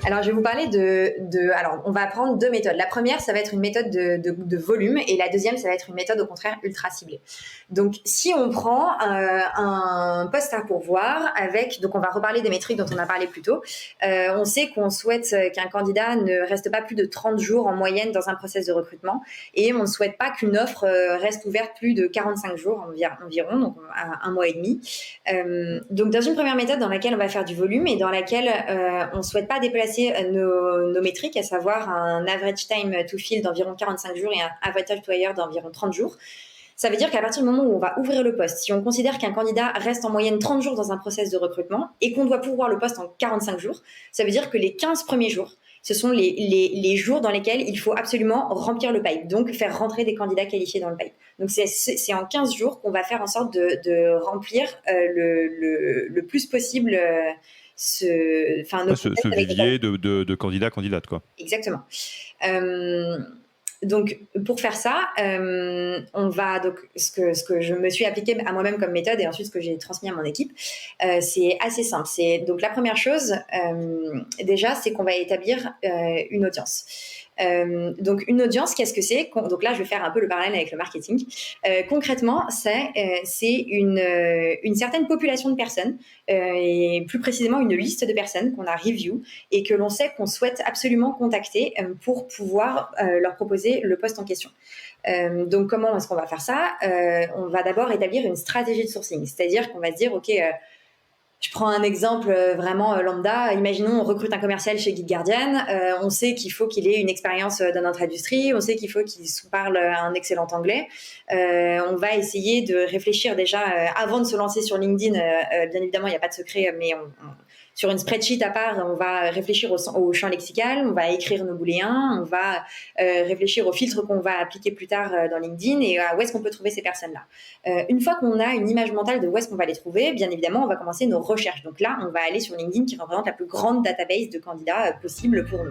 Alors, je vais vous parler alors, on va prendre deux méthodes. La première, ça va être une méthode de volume et la deuxième, ça va être une méthode au contraire ultra ciblée. Donc, si on prend un poste à pourvoir donc on va reparler des métriques dont on a parlé plus tôt. On sait qu'on souhaite qu'un candidat ne reste pas plus de 30 jours en moyenne dans un process de recrutement et on ne souhaite pas qu'une offre reste ouverte plus de 45 jours environ, donc un mois et demi. Donc, dans une première méthode dans laquelle on va faire du volume et dans laquelle on ne souhaite pas déplacer nos métriques, à savoir un average time to fill d'environ 45 jours et un average to hire d'environ 30 jours. Ça veut dire qu'à partir du moment où on va ouvrir le poste, si on considère qu'un candidat reste en moyenne 30 jours dans un process de recrutement et qu'on doit pourvoir le poste en 45 jours, ça veut dire que les 15 premiers jours, ce sont les jours dans lesquels il faut absolument remplir le pipe, donc faire rentrer des candidats qualifiés dans le pipe. Donc c'est en 15 jours qu'on va faire en sorte de remplir le plus possible ce vivier de candidats-candidates, quoi. Exactement. Donc, pour faire ça, on va donc ce que je me suis appliqué à moi-même comme méthode et ensuite ce que j'ai transmis à mon équipe, c'est assez simple. Donc la première chose, déjà, c'est qu'on va établir une audience. Donc une audience, qu'est-ce que c'est ? Donc là, je vais faire un peu le parallèle avec le marketing. Concrètement, c'est une certaine population de personnes et plus précisément une liste de personnes qu'on a review et que l'on sait qu'on souhaite absolument contacter pour pouvoir leur proposer le poste en question. Donc comment est-ce qu'on va faire ça ? On va d'abord établir une stratégie de sourcing, c'est-à-dire qu'on va se dire ok. Je prends un exemple vraiment lambda. Imaginons, on recrute un commercial chez Guide Guardian. On sait qu'il faut qu'il ait une expérience dans notre industrie. On sait qu'il faut qu'il parle un excellent anglais. On va essayer de réfléchir déjà avant de se lancer sur LinkedIn. Bien évidemment, il n'y a pas de secret, mais sur une spreadsheet à part, on va réfléchir au champ lexical, on va écrire nos booléens, on va réfléchir aux filtres qu'on va appliquer plus tard dans LinkedIn et à où est-ce qu'on peut trouver ces personnes-là. Une fois qu'on a une image mentale de où est-ce qu'on va les trouver, bien évidemment, on va commencer nos recherches. Donc là, on va aller sur LinkedIn qui représente la plus grande database de candidats possible pour nous.